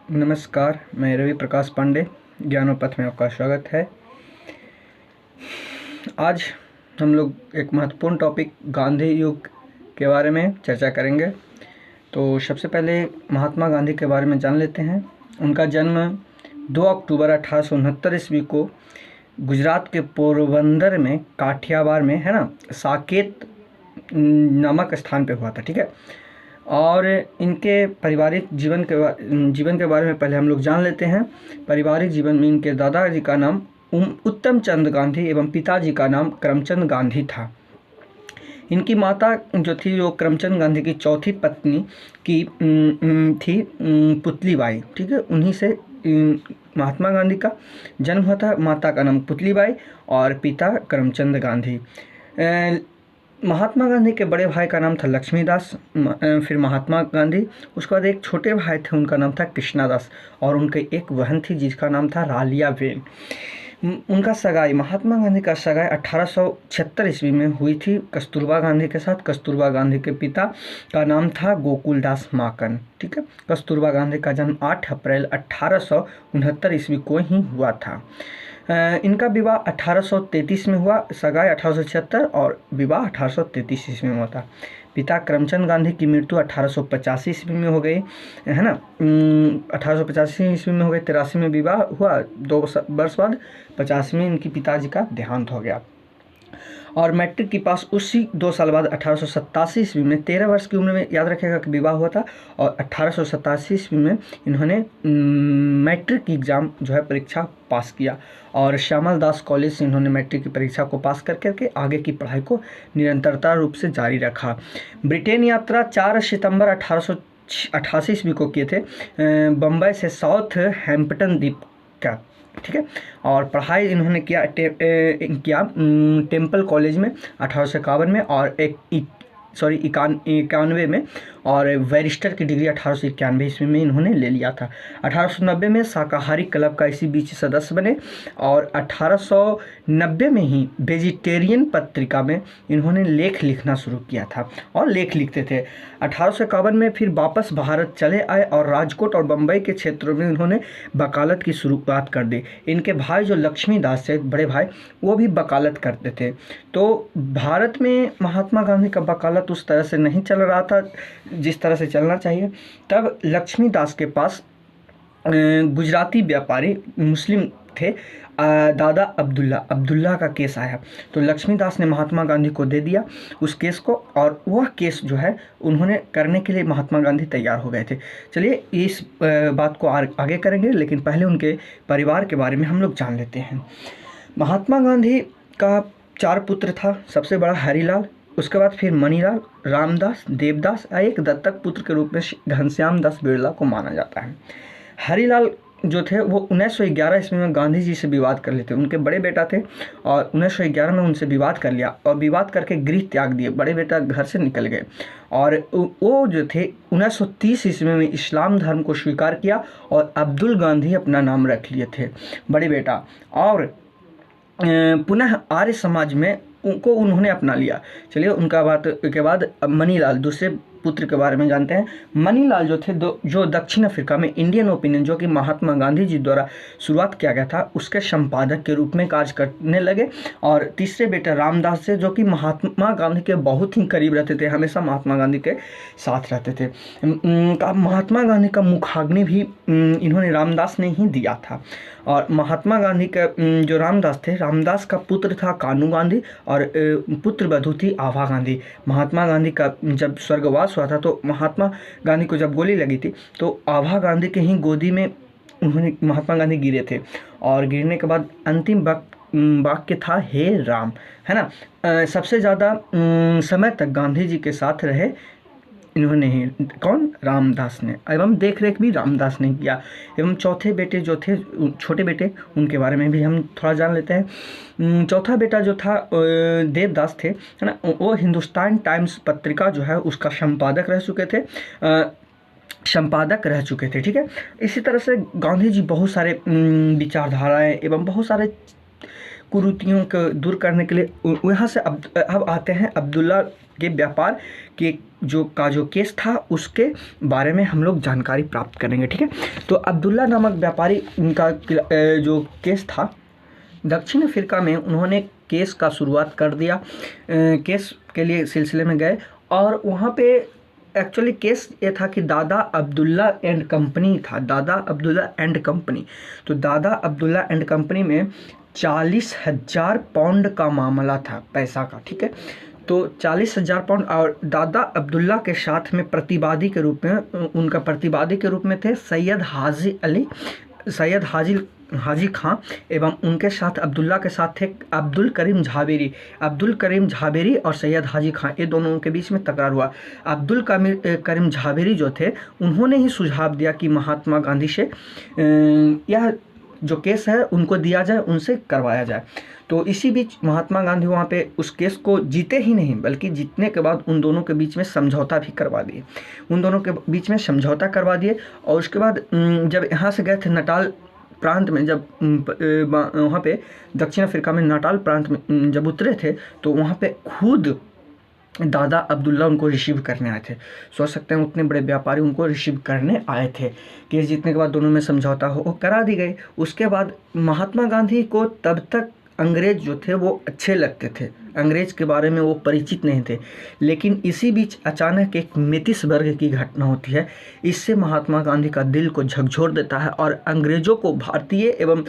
नमस्कार, मैं रवि प्रकाश पांडे, ज्ञानोपथ में आपका स्वागत है। आज हम लोग एक महत्वपूर्ण टॉपिक गांधी युग के बारे में चर्चा करेंगे। तो सबसे पहले महात्मा गांधी के बारे में जान लेते हैं। उनका जन्म 2 अक्टूबर 1869 ईस्वी को गुजरात के पोरबंदर में काठियावाड़ में, है ना, साकेत नामक स्थान पे हुआ था। ठीक है। और इनके पारिवारिक जीवन के बारे में पहले हम लोग जान लेते हैं। पारिवारिक जीवन में इनके दादाजी का नाम उत्तम चंद गांधी एवं पिताजी का नाम करमचंद गांधी था। इनकी माता जो थी वो करमचंद गांधी की चौथी पत्नी की थी पुतलीबाई। ठीक है। उन्हीं से महात्मा गांधी का जन्म हुआ था। माता का नाम पुतलीबाई और पिता करमचंद गांधी। महात्मा गांधी के बड़े भाई का नाम था लक्ष्मीदास, फिर महात्मा गांधी। उसके बाद एक छोटे भाई थे, उनका नाम था कृष्णादास, और उनके एक बहन थी जिसका नाम था रालिया बेन। उनका सगाई, महात्मा गांधी का सगाई 1876 ईस्वी में हुई थी कस्तूरबा गांधी के साथ। कस्तूरबा गांधी के पिता का नाम था गोकुलदास माकन। ठीक है। कस्तूरबा गांधी का जन्म 8 अप्रैल 1869 ईस्वी को ही हुआ था। इनका विवाह 1833 में हुआ, सगाई 1876 और विवाह 1833 ईस्वी में हुआ था। पिता करमचंद गांधी की मृत्यु 1885 ईस्वी में हो गई, है ना। 1885 ईस्वी में हो गई। 83 में विवाह हुआ, 2 वर्ष बाद 85 में इनकी पिताजी का देहांत हो गया। और मैट्रिक की पास उसी 2 साल बाद 1887 ईस्वी में 13 वर्ष की उम्र में, याद रखेगा, कि विवाह हुआ था। और 1887 ईस्वी में इन्होंने मैट्रिक की एग्ज़ाम जो है परीक्षा पास किया, और श्यामल दास कॉलेज से इन्होंने मैट्रिक की परीक्षा को पास कर करके आगे की पढ़ाई को निरंतरता रूप से जारी रखा। ब्रिटेन यात्रा 4 सितंबर 1888 ईस्वी को किए थे, बम्बई से साउथ हैम्पटन द्वीप का। ठीक है। और पढ़ाई इन्होंने किया टेम्पल कॉलेज में 1851 में, और 91 में, और बैरिस्टर की डिग्री 1891 ईस्वी में इन्होंने ले लिया था। 1890 में शाकाहारी क्लब का इसी बीच सदस्य बने, और 1890 में ही वेजिटेरियन पत्रिका में इन्होंने लेख लिखना शुरू किया था, और लेख लिखते थे। 1851 में फिर वापस भारत चले आए, और राजकोट और बम्बई के क्षेत्रों में इन्होंने वकालत की शुरुआत कर दी। इनके भाई जो लक्ष्मीदास थे, बड़े भाई, वो भी वकालत करते थे। तो भारत में महात्मा गांधी का वकालत उस तरह से नहीं चल रहा था जिस तरह से चलना चाहिए। तब लक्ष्मीदास के पास गुजराती व्यापारी मुस्लिम थे, दादा अब्दुल्ला का केस आया। तो लक्ष्मीदास ने महात्मा गांधी को दे दिया उस केस को, और वह केस जो है उन्होंने करने के लिए महात्मा गांधी तैयार हो गए थे। चलिए इस बात को आगे करेंगे, लेकिन पहले उनके परिवार के बारे में हम लोग जान लेते हैं। महात्मा गांधी का 4 पुत्र था। सबसे बड़ा हरिलाल, उसके बाद फिर मणिलाल, रामदास, देवदास, एक दत्तक पुत्र के रूप में घनश्याम दास बिरला को माना जाता है। हरिलाल जो थे वो 1911 ईस्वी में गांधी जी से विवाद कर लेते। उनके बड़े बेटा थे, और 1911 में उनसे विवाद कर लिया, और विवाद करके गृह त्याग दिए। बड़े बेटा घर से निकल गए, और वो जो थे 1930 ईस्वी में इस्लाम धर्म को स्वीकार किया, और अब्दुल गांधी अपना नाम रख लिए थे बड़े बेटा। और पुनः आर्य समाज में उनको उन्होंने अपना लिया। चलिए उनका बात के बाद मणिलाल, दूसरे पुत्र के बारे में जानते हैं। मणिलाल जो थे जो दक्षिण अफ्रीका में इंडियन ओपिनियन, जो कि महात्मा गांधी जी द्वारा शुरुआत किया गया था, उसके संपादक के रूप में कार्य करने लगे। और तीसरे बेटे रामदास थे, जो कि महात्मा गांधी के बहुत ही करीब रहते थे, हमेशा महात्मा गांधी के साथ रहते थे। महात्मा गांधी का मुखाग्नि भी इन्होंने रामदास ने ही दिया था। और महात्मा गांधी का जो रामदास थे, रामदास का पुत्र था कानू गांधी, और पुत्र वधू थी आभा गांधी। महात्मा गांधी का जब स्वर्गवास हुआ था, तो महात्मा गांधी को जब गोली लगी थी, तो आभा गांधी के ही गोदी में उन्होंने महात्मा गांधी गिरे थे, और गिरने के बाद अंतिम वाक्य था, हे राम, है ना। सबसे ज़्यादा समय तक गांधी जी के साथ रहे इन्होंने ही, कौन, रामदास ने, एवं देख रेख भी रामदास ने किया। एवं चौथे बेटे जो थे, छोटे बेटे, उनके बारे में भी हम थोड़ा जान लेते हैं। चौथा बेटा जो था देवदास थे, है ना, वो हिंदुस्तान टाइम्स पत्रिका जो है उसका संपादक रह चुके थे। ठीक है। इसी तरह से गांधी जी बहुत सारे विचारधाराएं एवं बहुत सारे कुरीतियों को दूर करने के लिए यहाँ से अब आते हैं अब्दुल्ला के व्यापार के जो केस था उसके बारे में हम लोग जानकारी प्राप्त करेंगे। ठीक है, तो अब्दुल्ला नामक व्यापारी का जो केस था दक्षिण अफ्रीका में, उन्होंने केस का शुरुआत कर दिया। केस के लिए सिलसिले में गए और वहाँ पे एक्चुअली केस ये था कि दादा अब्दुल्ला एंड कंपनी था, दादा अब्दुल्ला एंड कंपनी। तो दादा अब्दुल्ला एंड कंपनी में 40,000 पाउंड का मामला था, पैसा का। ठीक है, तो 40,000 पाउंड, और दादा अब्दुल्ला के साथ में प्रतिवादी के रूप में, उनका प्रतिवादी के रूप में थे सैयद हाजी खां, एवं उनके साथ अब्दुल्ला के साथ थे अब्दुल करीम झाबेरी और सैयद हाजी खां। ये दोनों के बीच में तकरार हुआ। अब्दुल करीम झाबेरी जो थे, उन्होंने ही सुझाव दिया कि महात्मा गांधी से यह जो केस है उनको दिया जाए, उनसे करवाया जाए। तो इसी बीच महात्मा गांधी वहाँ पे उस केस को जीते ही नहीं, बल्कि जीतने के बाद उन दोनों के बीच में समझौता भी करवा दिए, और उसके बाद जब यहाँ से गए थे नाटाल प्रांत में, जब वहाँ पे दक्षिण अफ्रीका में नाटाल प्रांत में जब उतरे थे, तो वहाँ पे खुद दादा अब्दुल्ला उनको रिसीव करने आए थे। सोच सकते हैं उतने बड़े व्यापारी उनको रिसीव करने आए थे। केस जीतने के बाद दोनों में समझौता करा दी गई। उसके बाद महात्मा गांधी को तब तक अंग्रेज जो थे वो अच्छे लगते थे, अंग्रेज के बारे में वो परिचित नहीं थे। लेकिन इसी बीच अचानक एक मेतिसबर्ग की घटना होती है। इससे महात्मा गांधी का दिल को झकझोर देता है और अंग्रेजों को भारतीय एवं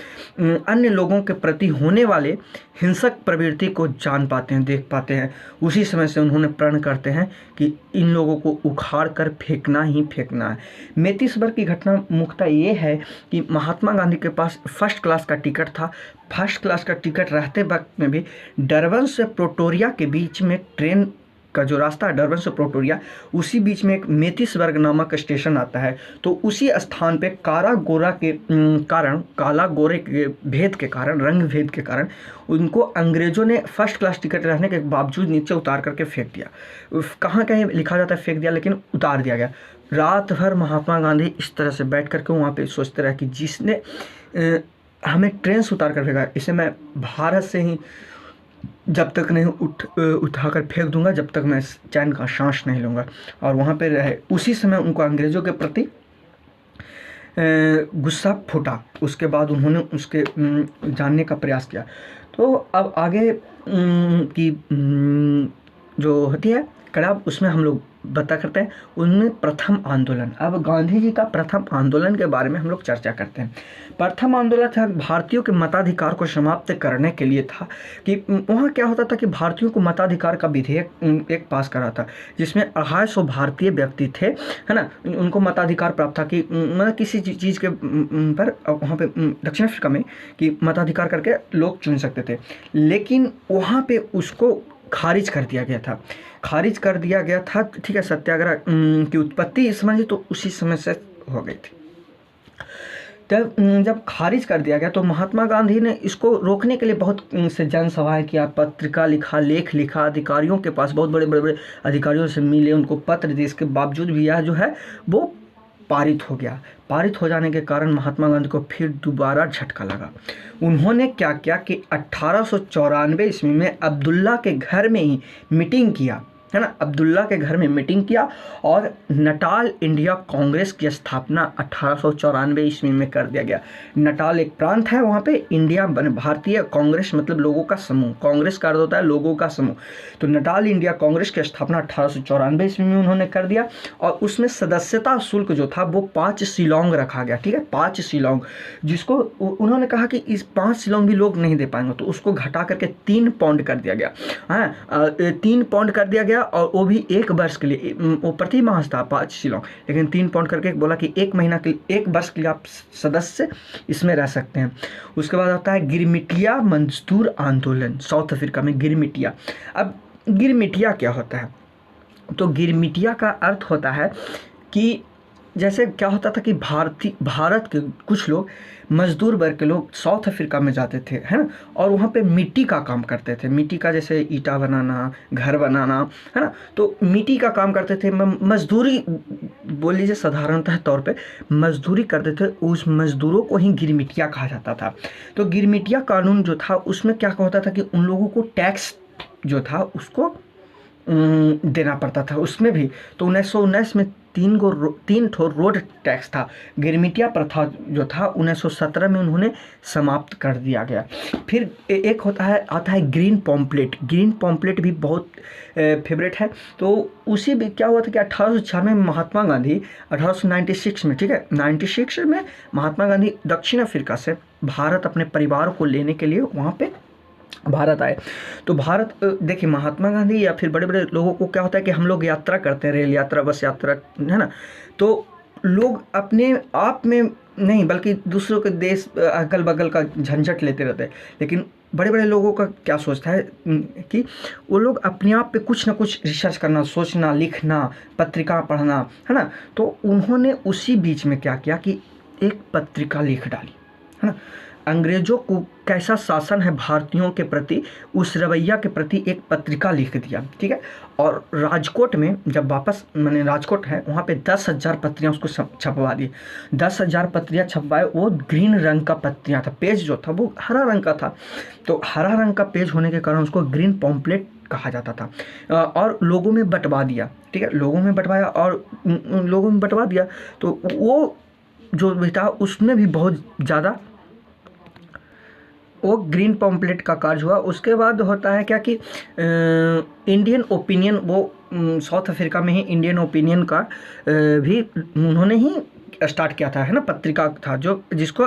अन्य लोगों के प्रति होने वाले हिंसक प्रवृत्ति को जान पाते हैं, देख पाते हैं। उसी समय से उन्होंने प्रण करते हैं कि इन लोगों को उखाड़ कर फेंकना ही फेंकना है। मेतिसबर्ग की घटना मुख्यतः ये है कि महात्मा गांधी के पास फर्स्ट क्लास का टिकट था। फर्स्ट क्लास का टिकट रहते वक्त में भी डरबन से प्रोटोरिया के बीच में ट्रेन का जो रास्ता है, डरबन से प्रोटोरिया, उसी बीच में एक मेतिसबर्ग नामक स्टेशन आता है। तो उसी स्थान पे काला गोरे के भेद के कारण, रंग भेद के कारण उनको अंग्रेजों ने फर्स्ट क्लास टिकट रहने के बावजूद नीचे उतार करके फेंक दिया। कहाँ कहीं लिखा जाता है फेंक दिया, लेकिन उतार दिया गया। रात भर महात्मा गांधी इस तरह से बैठ करके वहाँ पे सोचते रहे कि जिसने हमें ट्रेन से उतार कर फेंका, इसे मैं भारत से ही जब तक नहीं उठाकर फेंक दूंगा, जब तक मैं चैन का सांस नहीं लूँगा। और वहाँ पे रहे। उसी समय उनको अंग्रेज़ों के प्रति गुस्सा फूटा। उसके बाद उन्होंने उसके जानने का प्रयास किया। तो अब आगे की जो होती है कड़ाब, उसमें हम लोग बता करते हैं उनमें प्रथम आंदोलन। अब गांधी जी का प्रथम आंदोलन के बारे में हम लोग चर्चा करते हैं। प्रथम आंदोलन था भारतीयों के मताधिकार को समाप्त करने के लिए था। कि वहाँ क्या होता था कि भारतीयों को मताधिकार का विधेयक एक पास करा था, जिसमें 250 भारतीय व्यक्ति थे, है ना, उनको मताधिकार प्राप्त था कि मतलब किसी चीज़ के पर वहाँ पे दक्षिण अफ्रीका में कि मताधिकार करके लोग चुन सकते थे। लेकिन वहाँ पे उसको खारिज कर दिया गया था। ठीक है, सत्याग्रह की उत्पत्ति समझिए तो उसी समय से हो गई थी। तब जब खारिज कर दिया गया तो महात्मा गांधी ने इसको रोकने के लिए बहुत से जनसभाएं किया, पत्रिका लिखा, लेख लिखा, अधिकारियों के पास बहुत बड़े अधिकारियों से मिले, उनको पत्र दिए। इसके बावजूद भी यह जो है वो पारित हो गया। पारित हो जाने के कारण महात्मा गांधी को फिर दोबारा झटका लगा। उन्होंने क्या किया कि 1894 ईस्वी में अब्दुल्ला के घर में ही मीटिंग किया, है ना, अब्दुल्ला के घर में मीटिंग किया और नटाल इंडिया कांग्रेस की स्थापना 1894 ईस्वी में कर दिया गया। नटाल एक प्रांत है, वहाँ पे इंडिया भारतीय कांग्रेस मतलब लोगों का समूह, कांग्रेस का अर्थ होता है लोगों का समूह। तो नटाल इंडिया कांग्रेस की स्थापना 1894 ईस्वी में उन्होंने कर दिया और उसमें सदस्यता शुल्क जो था वो 5 शिलोंग रखा गया। ठीक है, 5 शिलोंग, जिसको उन्होंने कहा कि इस 5 शिलोंग भी लोग नहीं दे पाएंगे, तो उसको घटा करके 3 पाउंड कर दिया गया। हाँ, 3 पाउंड कर दिया गया और वो भी 1 वर्ष के लिए। वो प्रति माह था 5 शिलोंग, लेकिन 3 पाउंड करके बोला कि 1 महीना के लिए, 1 वर्ष के लिए आप सदस्य इसमें रह सकते हैं। उसके बाद आता है गिरमिटिया मजदूर आंदोलन, साउथ अफ्रीका में गिरमिटिया। अब गिरमिटिया क्या होता है? तो गिरमिटिया का अर्थ होता है कि जैसे क्या होता था कि भारत के कुछ लोग, मजदूर वर्ग के लोग साउथ अफ्रीका में जाते थे, है ना, और वहाँ पे मिट्टी का काम करते थे। मिट्टी का जैसे ईंटा बनाना, घर बनाना, है ना, तो मिट्टी का काम करते थे, मजदूरी बोल लीजिए साधारणतः तौर पे मजदूरी करते थे, उस मजदूरों को ही गिरमिटिया कहा जाता था। तो गिरमिटिया कानून जो था उसमें क्या होता था कि उन लोगों को टैक्स जो था उसको देना पड़ता था उसमें भी। तो 1919 में 3 ठो रोड टैक्स था। गिरमिटिया प्रथा जो था 1917 में उन्होंने समाप्त कर दिया गया। फिर एक होता है, आता है ग्रीन पॉम्पलेट। ग्रीन पॉम्पलेट भी बहुत फेवरेट है। तो उसी भी क्या हुआ था कि 1896 में महात्मा गांधी 1896 में, ठीक है, 96 में महात्मा गांधी दक्षिण अफ्रीका से भारत अपने परिवार को लेने के लिए वहाँ पे भारत आए। तो भारत देखिए महात्मा गांधी या फिर बड़े बड़े लोगों को क्या होता है कि हम लोग यात्रा करते हैं, रेल यात्रा, बस यात्रा, है ना। तो लोग अपने आप में नहीं बल्कि दूसरों के देश अगल बगल का झंझट लेते रहते हैं। लेकिन बड़े बड़े लोगों का क्या सोचता है कि वो लोग अपने आप पे कुछ ना कुछ रिसर्च करना, सोचना, लिखना, पत्रिका पढ़ना, है ना। तो उन्होंने उसी बीच में क्या किया कि एक पत्रिका लिख डाली, है ना। अंग्रेजों को कैसा शासन है भारतीयों के प्रति, उस रवैया के प्रति एक पत्रिका लिख दिया, ठीक है। और राजकोट में जब वापस, मैंने राजकोट है वहाँ पे 10,000 पत्रियाँ उसको छपवा दी। 10,000 पत्रियाँ छपवाए। वो ग्रीन रंग का पत्रियाँ था, पेज जो था वो हरा रंग का था। तो हरा रंग का पेज होने के कारण उसको ग्रीन पॉम्पलेट कहा जाता था। और लोगों में बंटवा दिया, ठीक है, लोगों में बंटवाया और लोगों में बंटवा दिया। तो वो जो भी था उसमें भी बहुत ज़्यादा वो ग्रीन पॉम्पलेट का कार्य हुआ। उसके बाद होता है क्या कि इंडियन ओपिनियन, वो साउथ अफ्रीका में ही इंडियन ओपिनियन का भी उन्होंने ही स्टार्ट किया था, है ना, पत्रिका था जो जिसको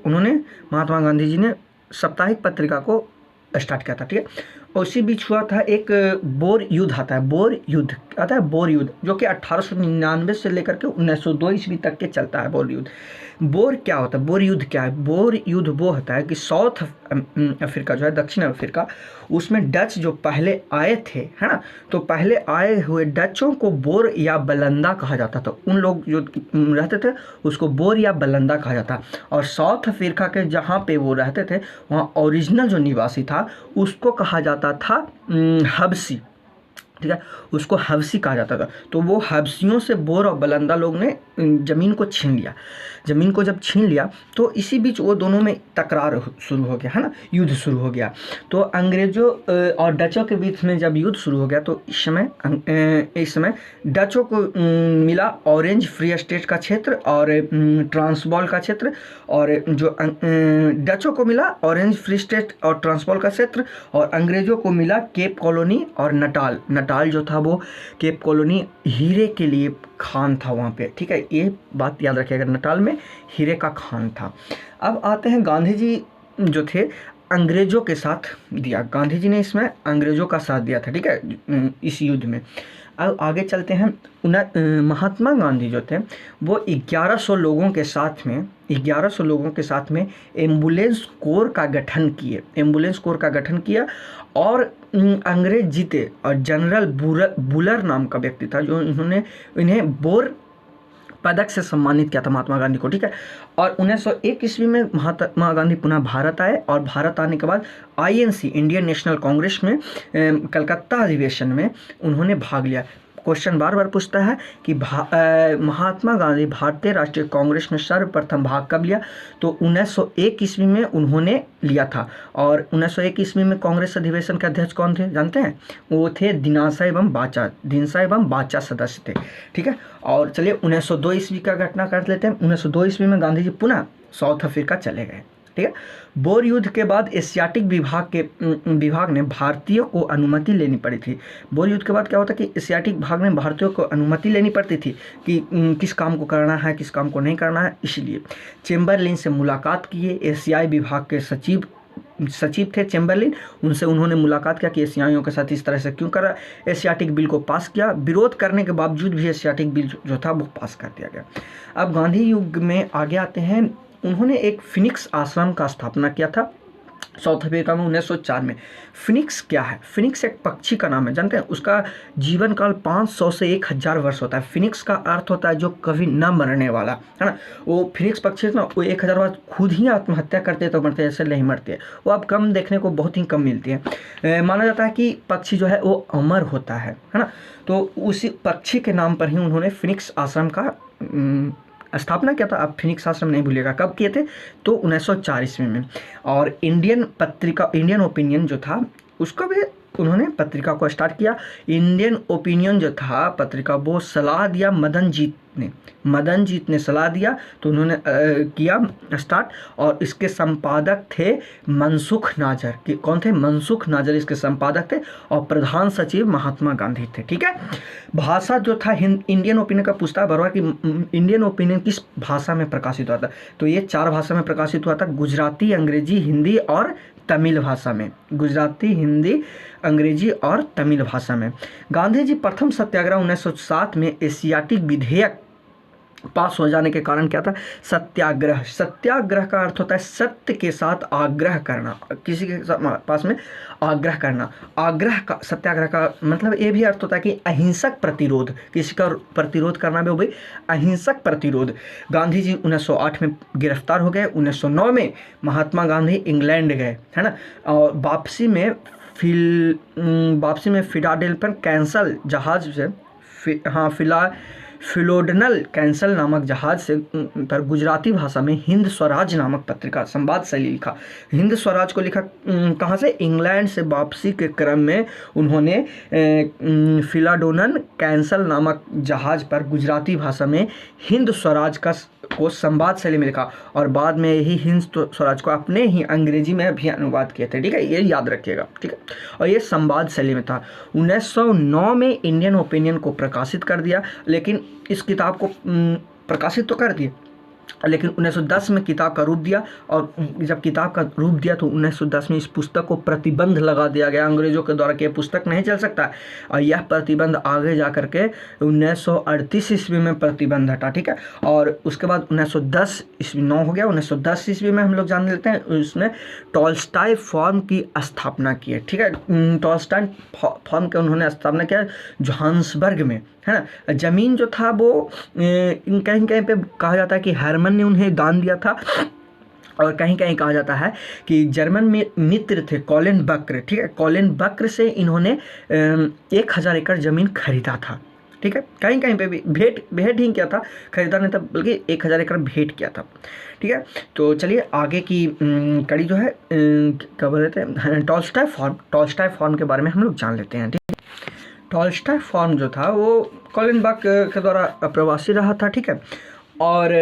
उन्होंने, महात्मा गांधी जी ने साप्ताहिक पत्रिका को स्टार्ट किया था, ठीक है। और उसी बीच हुआ था एक बोर युद्ध आता है, बोर युद्ध आता है, बोर युद्ध जो कि 1899 से लेकर के 1902 ईस्वी तक के चलता है बोर युद्ध। बोर क्या होता है, बोर युद्ध क्या है? बोर युद्ध वो होता है कि साउथ अफ्रीका जो है, दक्षिण अफ्रीका, उसमें डच जो पहले आए थे, है ना, तो पहले आए हुए डचों को बोर या बलंदा कहा जाता था। उन लोग जो रहते थे उसको बोर या बलंदा कहा जाता। और साउथ अफ्रीका के जहाँ पे वो रहते थे वहाँ ओरिजिनल जो निवासी था उसको कहा जाता था हबसी, ठीक है, उसको हबसी कहा जाता था। तो वो हबसियों से बोर और बलंदा लोग ने ज़मीन को छीन लिया। ज़मीन को जब छीन लिया तो इसी बीच वो दोनों में तकरार शुरू हो गया, है ना, युद्ध शुरू हो गया। तो अंग्रेज़ों और डचों के बीच में जब युद्ध शुरू हो गया तो इस समय डचों को मिला ऑरेंज फ्री स्टेट का क्षेत्र और ट्रांसवाल का क्षेत्र, और जो डचों को मिला ऑरेंज फ्री स्टेट और ट्रांसवाल का क्षेत्र, और अंग्रेज़ों को मिला केप कॉलोनी और नटाल। नटाल जो था वो केप कॉलोनी हीरे के लिए खान था वहाँ पे, ठीक है, ये बात याद रखिएगा, नटाल में हीरे का खान था। अब आते हैं गांधी जी जो थे अंग्रेज़ों के साथ दिया, गांधी जी ने इसमें अंग्रेज़ों का साथ दिया था, ठीक है, इस युद्ध में। अब आगे चलते हैं। महात्मा गांधी जो थे वो 1100 लोगों के साथ में एम्बुलेंस कोर का गठन किए, एम्बुलेंस कोर का गठन किया। और अंग्रेज जीते और जनरल बुलर नाम का व्यक्ति था जो इन्हें बोर पदक से सम्मानित किया था महात्मा गांधी को, ठीक है। और 1901 ईस्वी में महात्मा गांधी पुनः भारत आए, और भारत आने के बाद INC इंडियन नेशनल कांग्रेस में कलकत्ता अधिवेशन में उन्होंने भाग लिया। क्वेश्चन बार बार पूछता है कि महात्मा गांधी भारतीय राष्ट्रीय कांग्रेस में सर्वप्रथम भाग कब लिया? तो 1901 ईस्वी में उन्होंने लिया था। और 1901 ईस्वी में कांग्रेस अधिवेशन के अध्यक्ष कौन थे जानते हैं? वो थे दिनसा एवं बाचा सदस्य थे, ठीक है। और चलिए 1902 ईस्वी का घटना कर लेते हैं। 1902 ईस्वी में गांधी जी पुनः साउथ अफ्रीका चले गए, ठीक है। बोर युद्ध के बाद एशियाटिक विभाग ने भारतीयों को अनुमति लेनी पड़ी थी। बोर युद्ध के बाद क्या होता कि एशियाटिक विभाग ने भारतीयों को अनुमति लेनी पड़ती थी कि किस काम को करना है, किस काम को नहीं करना है। इसलिए चेम्बरलिन से मुलाकात किए, एशियाई विभाग के सचिव थे चेम्बरलिन, उनसे उन्होंने मुलाकात किया कि एशियाइयों के साथ इस तरह से क्यों कर रहा है। एशियाटिक बिल को पास किया, विरोध करने के बावजूद भी एशियाटिक बिल जो था वो पास कर दिया गया। अब गांधी युग में आगे आते हैं। उन्होंने एक फिनिक्स आश्रम का स्थापना किया था साउथ अफ्रीका में 1904 में। फिनिक्स क्या है? फिनिक्स एक पक्षी का नाम है, जानते हैं? उसका जीवन काल 500 से 1000 वर्ष होता है। फिनिक्स का अर्थ होता है जो कभी न मरने वाला, है ना। वो फिनिक्स पक्षी है ना, वो 1000 वर्ष खुद ही आत्महत्या करते तो मरते, ऐसे नहीं मरते। वो अब कम देखने को बहुत ही कम मिलती है। माना जाता है कि पक्षी जो है वो अमर होता है ना। तो उसी पक्षी के नाम पर ही उन्होंने फिनिक्स आश्रम का स्थापना किया था। आप फिनिक्स आश्रम नहीं भूलिएगा। कब किए थे? तो 1904 ईस्वी में। और इंडियन पत्रिका, इंडियन ओपिनियन जो था उसको भी उन्होंने पत्रिका को स्टार्ट किया। इंडियन ओपिनियन जो था पत्रिका, वो सलाह दिया मदन जीत ने सलाह दिया, तो उन्होंने किया स्टार्ट। और इसके संपादक थे मनसुख नाजर। कि कौन थे? मनसुख नाजर इसके संपादक थे। और प्रधान सचिव महात्मा गांधी थे। ठीक है। भाषा जो था, इंडियन ओपिनियन का पूछता है कि इंडियन ओपिनियन किस भाषा में प्रकाशित हुआ था? तो ये 4 भाषा में प्रकाशित हुआ था, गुजराती, अंग्रेजी, हिंदी और तमिल भाषा में। गुजराती, हिंदी, अंग्रेजी और तमिल भाषा में। गांधी जी प्रथम सत्याग्रह 1907 में एशियाटिक विधेयक पास हो जाने के कारण क्या था? सत्याग्रह। सत्याग्रह का अर्थ होता है सत्य के साथ आग्रह करना, किसी के पास में आग्रह करना। आग्रह का, सत्याग्रह का मतलब ये भी अर्थ होता है कि अहिंसक प्रतिरोध, किसी का प्रतिरोध करना भी हो, भाई अहिंसक प्रतिरोध। गांधी जी 1908 में गिरफ्तार हो गए। 1909 में महात्मा गांधी इंग्लैंड गए, है ना। और वापसी में फिलाडेल्फिया कैंसल जहाज से, फिलोडनल कैंसल नामक जहाज से पर गुजराती भाषा में हिंद स्वराज नामक पत्रिका संवाद शैली लिखा। हिंद स्वराज को लिखा कहाँ से? इंग्लैंड से वापसी के क्रम में उन्होंने फिलाडोनल कैंसल नामक जहाज पर गुजराती भाषा में हिंद स्वराज को संवाद शैली में लिखा। और बाद में यही हिंद स्वराज को अपने ही अंग्रेजी में भी अनुवाद किए थे। ठीक है, ये याद रखिएगा। ठीक है। और ये संवाद शैली में था। 1909 में इंडियन ओपिनियन को प्रकाशित कर दिया, लेकिन इस किताब को प्रकाशित तो कर दिया, लेकिन 1910 में किताब का रूप दिया। और जब किताब का रूप दिया तो 1910 में इस पुस्तक को प्रतिबंध लगा दिया गया अंग्रेजों के द्वारा कि यह पुस्तक नहीं चल सकता। और यह प्रतिबंध आगे जा करके 1938 ईस्वी में प्रतिबंध हटा। ठीक है। और उसके बाद 1910 ईस्वी 9 हो गया। 1910 ईस्वी में हम लोग जान लेते हैं, उसने टॉल्स्टॉय फॉर्म की स्थापना की है। ठीक है। टॉल्स्टॉय फॉर्म के उन्होंने स्थापना किया जोहान्सबर्ग में, है ना। ज़मीन जो था वो कहीं कहीं पे कहा जाता है कि हरमन ने उन्हें दान दिया था, और कहीं कहीं कहा जाता है कि जर्मन में मित्र थे कॉलिन बक्र। ठीक है। कॉलिन बक्र से इन्होंने 1000 एकड़ ज़मीन खरीदा था। ठीक है। कहीं कहीं पे भी भेंट ही किया था, खरीदा नहीं था, बल्कि 1000 एकड़ भेंट किया था। ठीक है। तो चलिए आगे की कड़ी जो है क्या बोल रहे थे, टॉल्स्टॉय फॉर्म के बारे में हम लोग जान लेते हैं। ठीक है। टॉल्स्टॉय फॉर्म जो था वो कॉलिन बक्र के द्वारा प्रवासी रहा था। ठीक है। और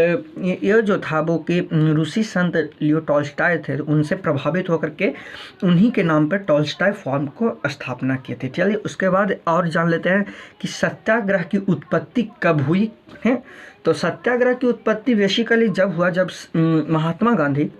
ये जो था वो कि रूसी संत लियो टॉल्स्टॉय थे, उनसे प्रभावित होकर के उन्हीं के नाम पर टॉल्स्टॉय फॉर्म को स्थापना किए थे। चलिए उसके बाद और जान लेते हैं कि सत्याग्रह की उत्पत्ति कब हुई है। तो सत्याग्रह की उत्पत्ति बेसिकली जब हुआ जब महात्मा गांधी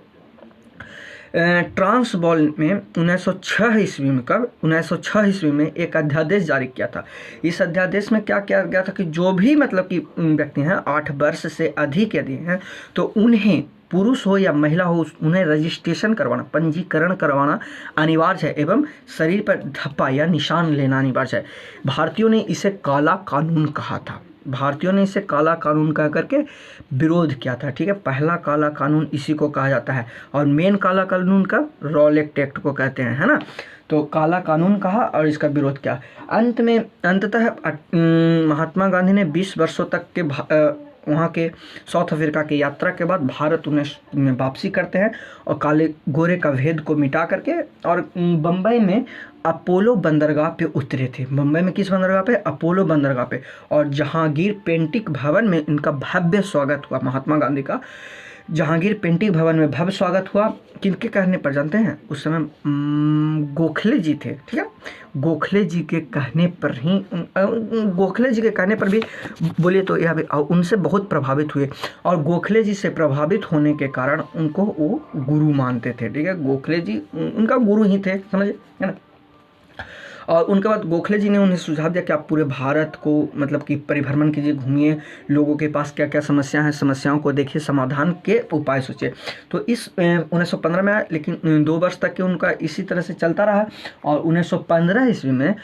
ट्रांसवाल में 1906 ईस्वी में, कब? 1906 ईस्वी में एक अध्यादेश जारी किया था। इस अध्यादेश में क्या किया गया था कि जो भी मतलब कि व्यक्ति हैं 8 वर्ष से अधिक यदि हैं तो उन्हें, पुरुष हो या महिला हो, उन्हें रजिस्ट्रेशन करवाना, पंजीकरण करवाना अनिवार्य है, एवं शरीर पर धब्बा या निशान लेना अनिवार्य है। भारतीयों ने इसे काला कानून कहा था। भारतीयों ने इसे काला कानून कह करके विरोध किया था। ठीक है। पहला काला कानून इसी को कहा जाता है। और मेन काला कानून का रॉलेट एक्ट को कहते हैं, है ना। तो काला कानून कहा और इसका विरोध किया। अंततः महात्मा गांधी ने 20 वर्षों तक के वहाँ के साउथ अफ्रीका की यात्रा के बाद भारत उन्हें वापसी करते हैं और काले गोरे का भेद को मिटा करके और बम्बई में अपोलो बंदरगाह पे उतरे थे। बम्बई में किस बंदरगाह पे? अपोलो बंदरगाह पे। और जहांगीर पेंटिक भवन में इनका भव्य स्वागत हुआ। महात्मा गांधी का जहांगीर पेंटिक भवन में भव्य स्वागत हुआ। किनके कहने पर जानते हैं? उस समय गोखले जी थे। ठीक है। गोखले जी के कहने पर ही, गोखले जी के कहने पर भी बोले तो यह भी उनसे बहुत प्रभावित हुए, और गोखले जी से प्रभावित होने के कारण उनको वो गुरु मानते थे। ठीक है। गोखले जी उनका गुरु ही थे, समझे, है ना। और उनके बाद गोखले जी ने उन्हें सुझाव दिया कि आप पूरे भारत को मतलब कि परिभ्रमण कीजिए, घूमिए, लोगों के पास क्या क्या समस्या है, समस्याओं को देखिए, समाधान के उपाय सोचिए। तो इस 1915 में आया, लेकिन 2 वर्ष तक के उनका इसी तरह से चलता रहा। और 1915 ईस्वी में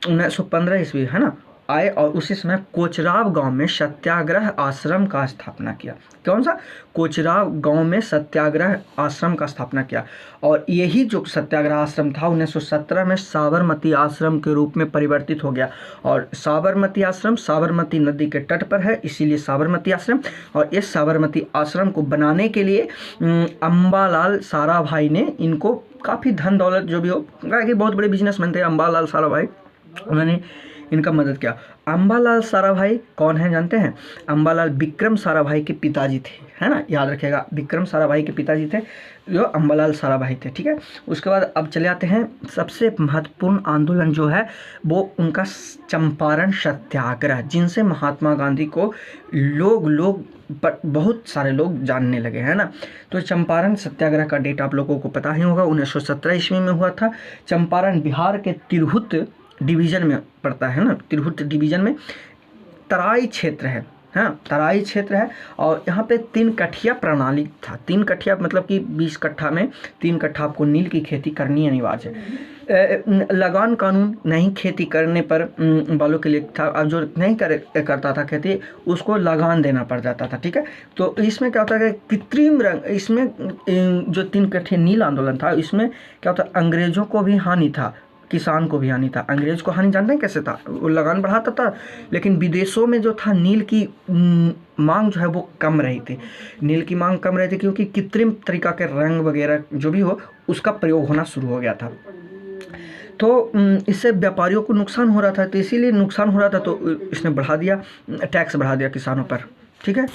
1915 ईस्वी है ना आए, और उसी समय कोचराब गांव में सत्याग्रह आश्रम का स्थापना किया। कौन सा? कोचराब गांव में सत्याग्रह आश्रम का स्थापना किया। और यही जो सत्याग्रह आश्रम था 1917 में साबरमती आश्रम के रूप में परिवर्तित हो गया। और साबरमती आश्रम साबरमती नदी के तट पर है, इसीलिए साबरमती आश्रम। और इस साबरमती आश्रम को बनाने के लिए अम्बालाल साराभाई ने इनको काफ़ी धन दौलत जो भी हो, कि बहुत बड़े बिजनेसमैन थे अम्बालाल साराभाई, उन्होंने इनका मदद किया। अम्बालाल साराभाई कौन है जानते हैं? अम्बालाल विक्रम साराभाई के पिताजी थे, है ना, याद रखिएगा, विक्रम साराभाई के पिताजी थे जो अम्बालाल साराभाई थे, ठीक है। उसके बाद अब चले आते हैं, सबसे महत्वपूर्ण आंदोलन जो है वो उनका चंपारण सत्याग्रह, जिनसे महात्मा गांधी को लोग बहुत सारे लोग जानने लगे, है ना। तो चंपारण सत्याग्रह का डेट आप लोगों को पता ही होगा, 1917 ईस्वी में हुआ था। चंपारण बिहार के तिरहुत डिवीज़न में पड़ता है ना, तिरहुत डिवीज़न में तराई क्षेत्र है, हाँ तराई क्षेत्र है। और यहाँ पे 3 कठिया प्रणाली था। 3 कठिया मतलब कि 20 कट्ठा में 3 कट्ठा आपको नील की खेती करनी अनिवार्य है। लगान कानून नहीं खेती करने पर वालों के लिए था, अब जो नहीं करता था खेती उसको लगान देना पड़ जाता था, ठीक है। तो इसमें क्या होता है कि कृत्रिम रंग, इसमें जो 3 कट्ठे नील आंदोलन था, इसमें क्या होता है, अंग्रेजों को भी हानि था, किसान को भी हानि था। अंग्रेज को हानि जानते हैं कैसे था? वो लगान बढ़ाता था, लेकिन विदेशों में जो था नील की मांग जो है वो कम रही थी। नील की मांग कम रही थी क्योंकि कृत्रिम तरीका के रंग वगैरह जो भी हो उसका प्रयोग होना शुरू हो गया था। तो इससे व्यापारियों को नुकसान हो रहा था, तो इसीलिए नुकसान हो रहा था तो इसने बढ़ा दिया, टैक्स बढ़ा दिया किसानों पर, ठीक है।